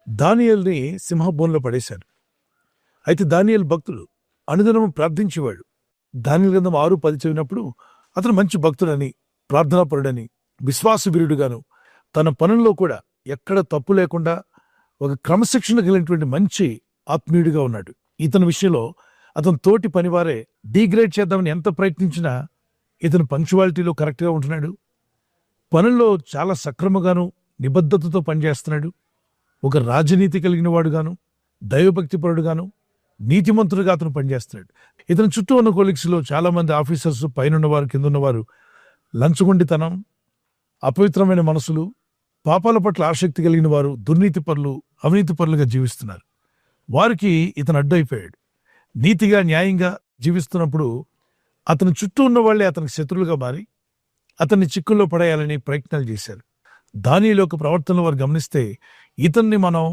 దానియేలుని సింహబోన్లో పడేశారు. అయితే దానియేలు భక్తుడు, అనుదినము ప్రార్థించేవాడు. దానియేలు గ్రంథం 6:10 చదివినప్పుడు అతను మంచి భక్తుడని, ప్రార్థనాపరుడని, విశ్వాసవీరుడుగాను, తన పనుల్లో కూడా ఎక్కడ తప్పు లేకుండా ఒక క్రమశిక్షణ కలిగినటువంటి మంచి ఆత్మీయుడిగా ఉన్నాడు. ఇతని విషయంలో అతని తోటి పనివారే డీగ్రేడ్ చేద్దామని ఎంత ప్రయత్నించినా ఇతను పంక్చువాలిటీలో కరెక్ట్గా ఉంటున్నాడు. పనుల్లో చాలా సక్రమంగాను నిబద్ధతతో పనిచేస్తున్నాడు. ఒక రాజనీతి కలిగిన వాడుగాను, దైవభక్తిపరుడుగాను, నీతిమంతుడుగా అతను పనిచేస్తున్నాడు. ఇతని చుట్టూ ఉన్న కొలీగ్స్లో చాలామంది ఆఫీసర్స్, పైనున్నవారు, కిందున్నవారు లంచగొండితనం, అపవిత్రమైన మనసులు, పాపాల పట్ల ఆసక్తి కలిగిన వారు, దుర్నీతి పరులు, అవినీతి పరులుగా జీవిస్తున్నారు. వారికి ఇతను అడ్డైపోయాడు. నీతిగా, న్యాయంగా జీవిస్తున్నప్పుడు అతని చుట్టూ ఉన్న వాళ్ళే అతనికి శత్రులుగా మారి అతన్ని చిక్కుల్లో పడేయాలని ప్రయత్నాలు చేశారు. దానియేలు యొక్క ప్రవర్తనలో వారు గమనిస్తే ఇతన్ని మనం